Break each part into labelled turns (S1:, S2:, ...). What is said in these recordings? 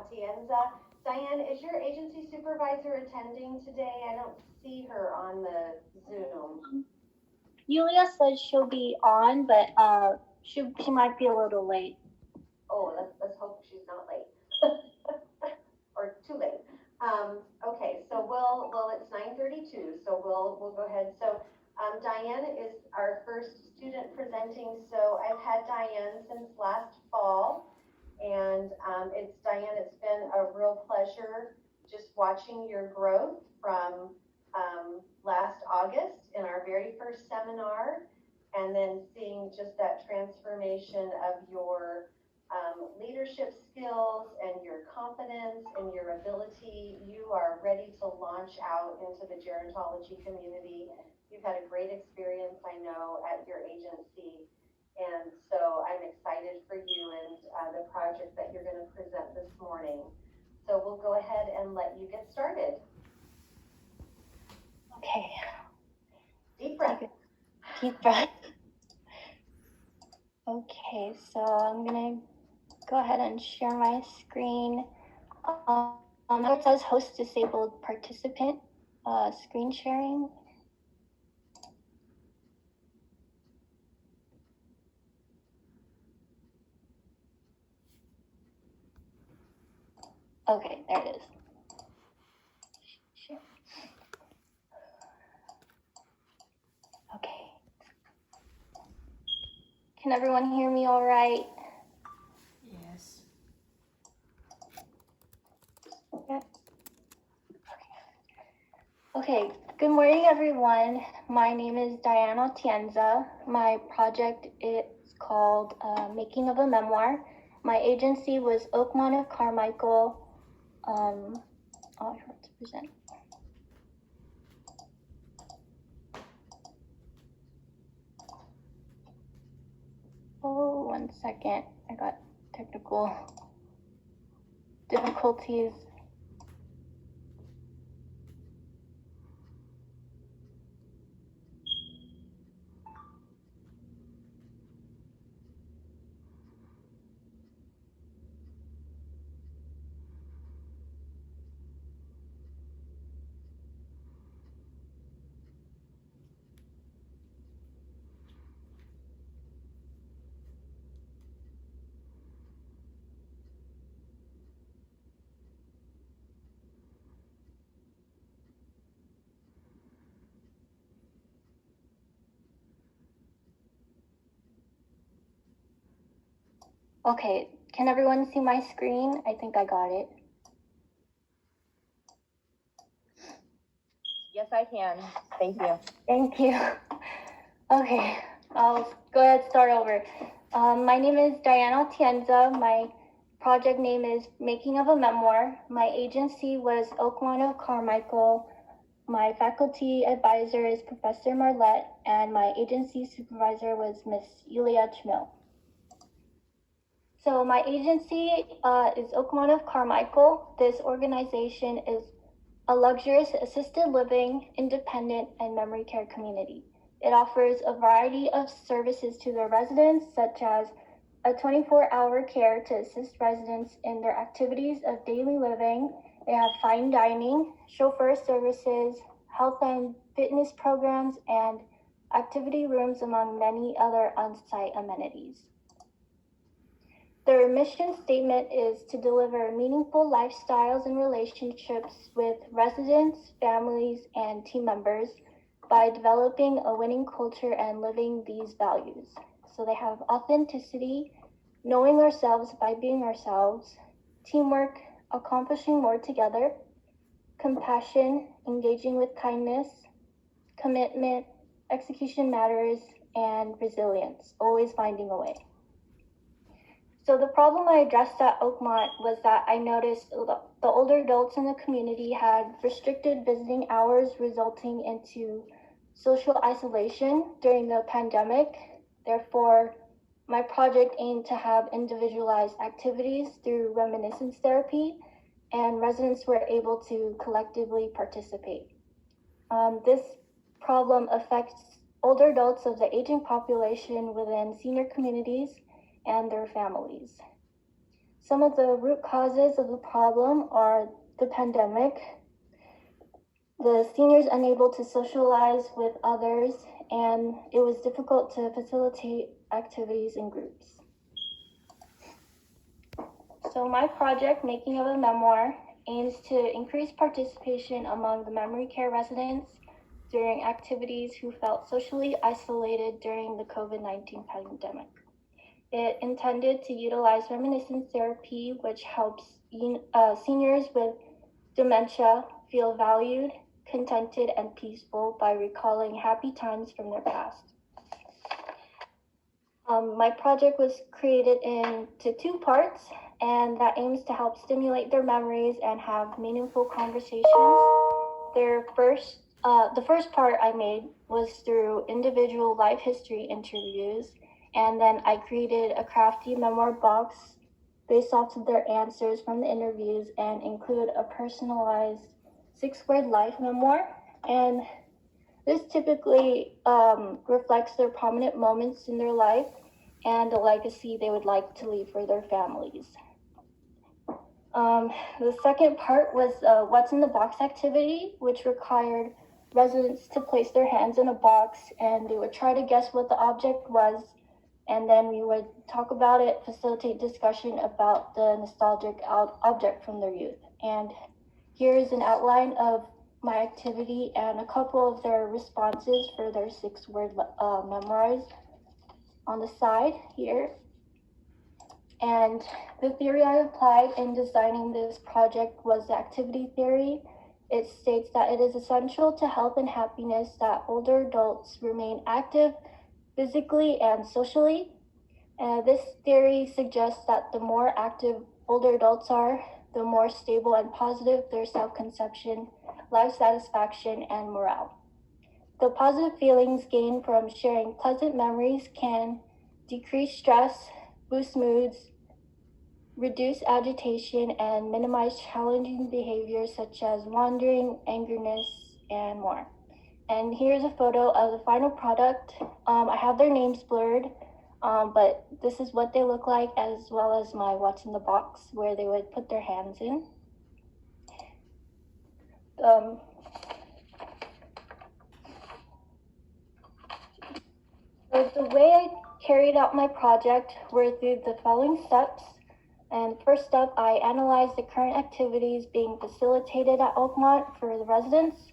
S1: Atienza. Dianne, is your agency supervisor attending today? I don't see her on the Zoom.
S2: Yulia said she'll be on, but she might be a little late.
S1: Oh, let's hope she's not late or too late. Okay, so it's 9:32, so we'll go ahead. So Dianne is our first student presenting. So I've had Dianne since last fall, and Dianne, it's been a real pleasure just watching your growth from last August in our very first seminar, and then seeing just that transformation of your leadership skills and your confidence and your ability. You are ready to launch out into the gerontology community. You've had a great experience, I know, at your agency. And so I'm excited for you and the project that you're going to present this morning. So we'll go ahead and let you get started.
S2: Okay.
S1: Deep breath.
S2: Deep breath. Okay, so I'm going to go ahead and share my screen. It says host disabled participant screen sharing. Okay, there it is. Okay. Can everyone hear me all right?
S3: Yes.
S2: Yeah. Okay, good morning, everyone. My name is Dianne Atienza. My project is called Making of a Memoir. My agency was Oakmont of Carmichael. Oh, I forgot to present. Oh, 1 second. I got technical difficulties. Okay, can everyone see my screen? I think I got it.
S4: Yes, I can. Thank you.
S2: Thank you. Okay, I'll go ahead and start over. My name is Dianne Atienza. My project name is Making of a Memoir. My agency was Oakmont of Carmichael. My faculty advisor is Professor Marlette, and my agency supervisor was Miss Yulia Chmil. So my agency is Oakmont of Carmichael. This organization is a luxurious assisted living, independent, and memory care community. It offers a variety of services to their residents, such as a 24-hour care to assist residents in their activities of daily living. They have fine dining, chauffeur services, health and fitness programs, and activity rooms, among many other on-site amenities. Their mission statement is to deliver meaningful lifestyles and relationships with residents, families, and team members by developing a winning culture and living these values. So they have authenticity, knowing ourselves by being ourselves, teamwork, accomplishing more together, compassion, engaging with kindness, commitment, execution matters, and resilience, always finding a way. So the problem I addressed at Oakmont was that I noticed the older adults in the community had restricted visiting hours, resulting into social isolation during the pandemic. Therefore, my project aimed to have individualized activities through reminiscence therapy, and residents were able to collectively participate. This problem affects older adults of the aging population within senior communities and their families. Some of the root causes of the problem are the pandemic, the seniors unable to socialize with others, and it was difficult to facilitate activities in groups. So my project, Making of a Memoir, aims to increase participation among the memory care residents during activities who felt socially isolated during the COVID-19 pandemic. It intended to utilize reminiscence therapy, which helps seniors with dementia feel valued, contented, and peaceful by recalling happy times from their past. My project was created into 2 parts, and that aims to help stimulate their memories and have meaningful conversations. The first part I made was through individual life history interviews, and then I created a crafty memoir box based off of their answers from the interviews and include a personalized 6-word life memoir. And this typically reflects their prominent moments in their life and the legacy they would like to leave for their families. The second part was What's in the Box activity, which required residents to place their hands in a box and they would try to guess what the object was, and then we would talk about it, facilitate discussion about the nostalgic object from their youth. And here is an outline of my activity and a couple of their responses for their 6-word memoirs on the side here. And the theory I applied in designing this project was the activity theory. It states that it is essential to health and happiness that older adults remain active physically and socially. This theory suggests that the more active older adults are, the more stable and positive their self-conception, life satisfaction, and morale. The positive feelings gained from sharing pleasant memories can decrease stress, boost moods, reduce agitation, and minimize challenging behaviors such as wandering, angerness, and more. And here's a photo of the final product. I have their names blurred, but this is what they look like, as well as my What's in the Box, where they would put their hands in. So the way I carried out my project were through the following steps. And first step, I analyzed the current activities being facilitated at Oakmont for the residents.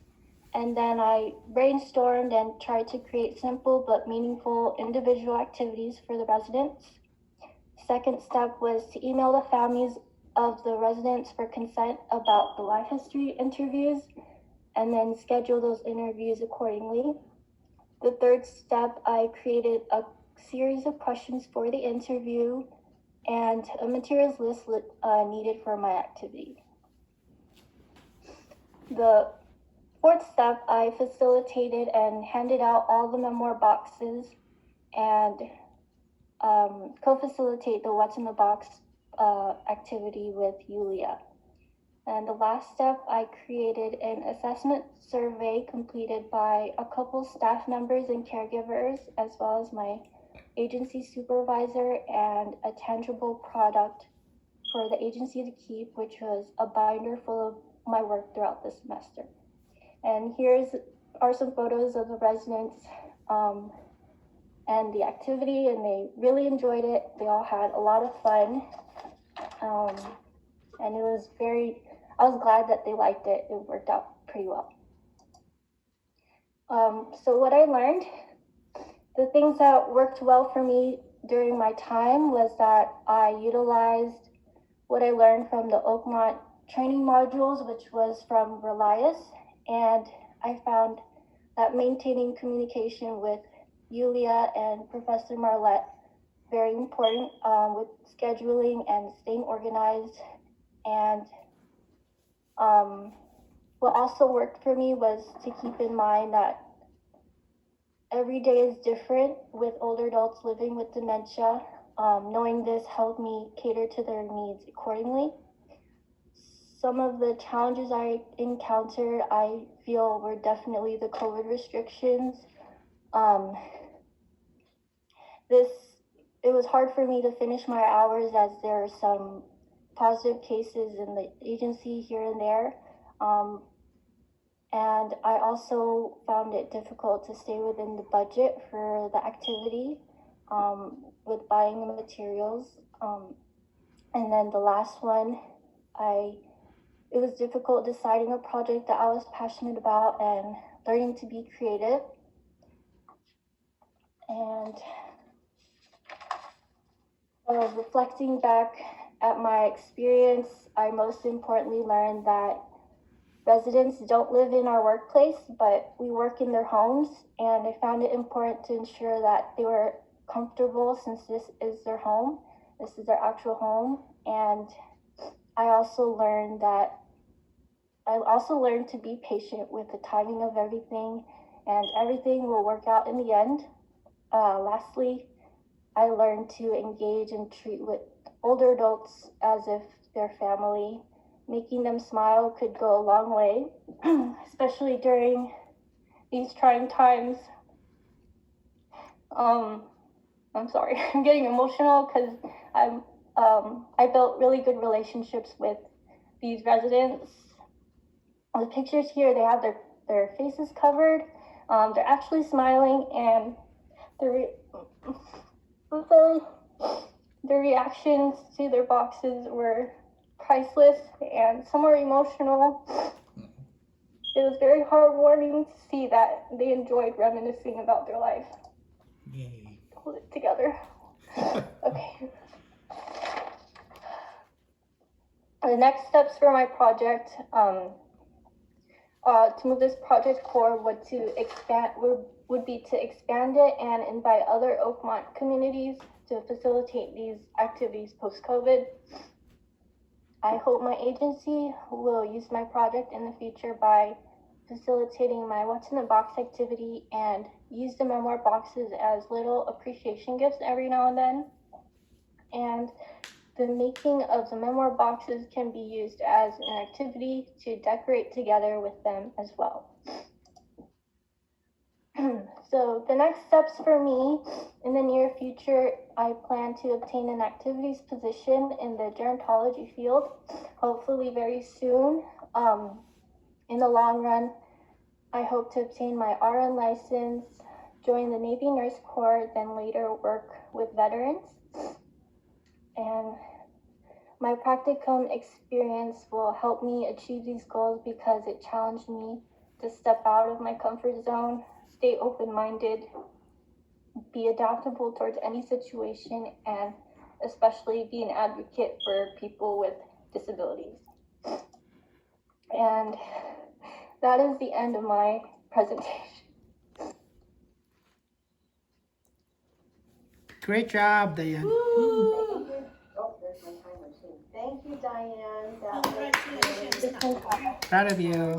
S2: And then I brainstormed and tried to create simple but meaningful individual activities for the residents. Second step was to email the families of the residents for consent about the life history interviews, and then schedule those interviews accordingly. The third step, I created a series of questions for the interview and a materials list needed for my activity. The fourth step, I facilitated and handed out all the memoir boxes and co-facilitate the What's in the Box activity with Yulia. And the last step, I created an assessment survey completed by a couple staff members and caregivers, as well as my agency supervisor, and a tangible product for the agency to keep, which was a binder full of my work throughout the semester. And are some photos of the residents and the activity, and they really enjoyed it. They all had a lot of fun, and I was glad that they liked it. It worked out pretty well. So what I learned, the things that worked well for me during my time was that I utilized what I learned from the Oakmont training modules, which was from Relias, and I found that maintaining communication with Yulia and Professor Marlette very important with scheduling and staying organized. And what also worked for me was to keep in mind that every day is different with older adults living with dementia. Knowing this helped me cater to their needs accordingly. Some of the challenges I encountered, I feel, were definitely the COVID restrictions. It was hard for me to finish my hours as there are some positive cases in the agency here and there. And I also found it difficult to stay within the budget for the activity with buying the materials. And then the last one, it was difficult deciding a project that I was passionate about and learning to be creative. And reflecting back at my experience, I most importantly learned that residents don't live in our workplace, but we work in their homes, and I found it important to ensure that they were comfortable since this is their home. This is their actual home. And I also learned to be patient with the timing of everything, and everything will work out in the end. Lastly, I learned to engage and treat with older adults as if they're family. Making them smile could go a long way, especially during these trying times. I'm sorry, I'm getting emotional because I built really good relationships with these residents. The pictures here, they have their faces covered. They're actually smiling, and the reactions to their boxes were priceless, and some were emotional. It was very heartwarming to see that they enjoyed reminiscing about their life.
S3: Yay.
S2: Hold it together. Okay. The next steps for my project, to move this project forward would be to expand it and invite other Oakmont communities to facilitate these activities post-COVID. I hope my agency will use my project in the future by facilitating my What's in the Box activity and use the memoir boxes as little appreciation gifts every now and then. And the making of the memoir boxes can be used as an activity to decorate together with them as well. So the next steps for me in the near future, I plan to obtain an activities position in the gerontology field, hopefully very soon. In the long run, I hope to obtain my RN license, join the Navy Nurse Corps, then later work with veterans. And my practicum experience will help me achieve these goals because it challenged me to step out of my comfort zone, stay open-minded, be adaptable towards any situation, and especially be an advocate for people with disabilities. And that is the end of my presentation.
S3: Great job, Dianne.
S1: Thank you. Oh, there's my timer too. Thank you, Dianne. That
S3: Congratulations. Proud of you.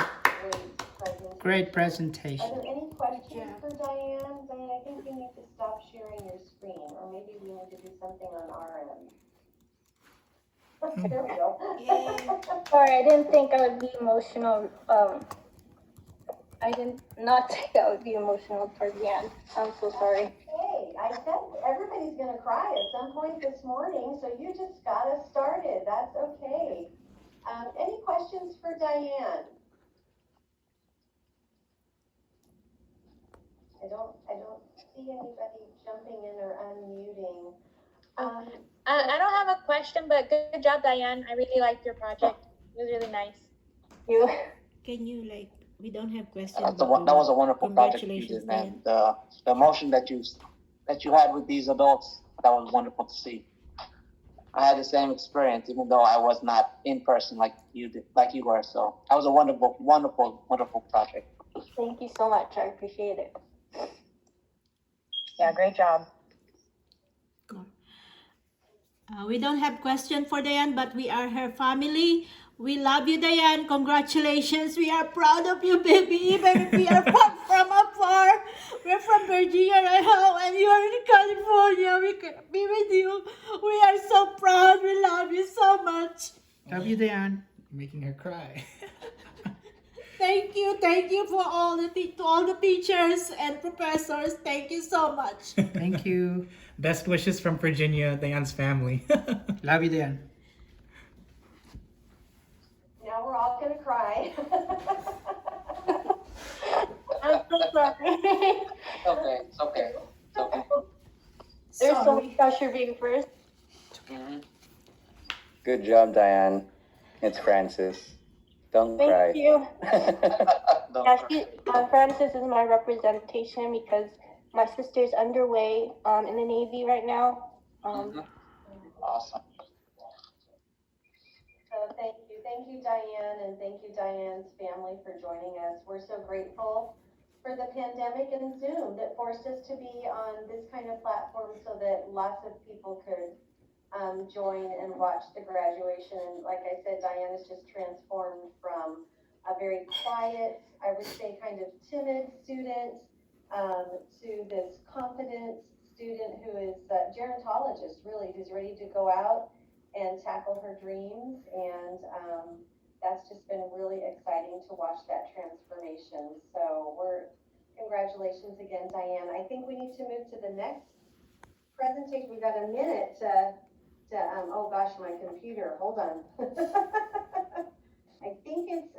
S1: was
S3: Great
S1: Are
S3: presentation.
S1: there any questions for Dianne? Dianne, I think we need to stop sharing your screen, or maybe we need to do something on our end. There we go.
S2: Sorry, I didn't think I would be emotional. I did not think I would be emotional towards the end. I'm so sorry.
S1: Hey, I said everybody's gonna cry at some point this morning, so you just got us started. That's okay. Any questions for Dianne? I don't see anybody jumping in or unmuting.
S4: I don't have a question, but good job, Dianne. I really liked your project. It was really nice.
S2: You.
S3: Can you we don't have questions.
S5: That was a wonderful project you did, man. The emotion that you had with these adults, that was wonderful to see. I had the same experience, even though I was not in person like you were. So that was a wonderful, wonderful, wonderful project.
S2: Thank you so much. I appreciate it.
S4: Yeah, great job.
S3: We don't have question for Dianne, but we are her family. We love you, Dianne. Congratulations. We are proud of you, baby. Even if we are from afar. We're from Virginia right now, and you are in California. We can be with you. We are so proud. We love you so much. Love you, Dianne. Making her cry. Thank you for all to all the teachers and professors. Thank you so much.
S6: Thank you. Best wishes from Virginia, Dianne's family.
S3: Love you, Dianne.
S1: now we're all gonna cry.
S2: I'm so sorry.
S5: It's okay. It's okay. It's okay.
S2: There's so
S3: Sorry.
S2: much pressure being first.
S5: Mhm.
S6: Good job, Diane. It's Francis. Don't
S2: Thank
S6: cry.
S2: you.
S5: Don't
S2: Yeah,
S5: cry.
S2: Francis is my representation because my sister's underway in the Navy right now.
S5: Mhm. Awesome.
S1: So thank you, Diane, and thank you, Diane's family for joining us. We're so grateful for the pandemic and Zoom that forced us to be on this kind of platform so that lots of people could join and watch the graduation. And like I said, Diane is just transformed from a very quiet, I would say kind of timid student to this confident student who is a gerontologist, really, who's ready to go out and tackle her dreams. And that's just been really exciting to watch that transformation. So congratulations again, Diane. I think we need to move to the next presentation. We've got a minute oh gosh, my computer, hold on. I think it's,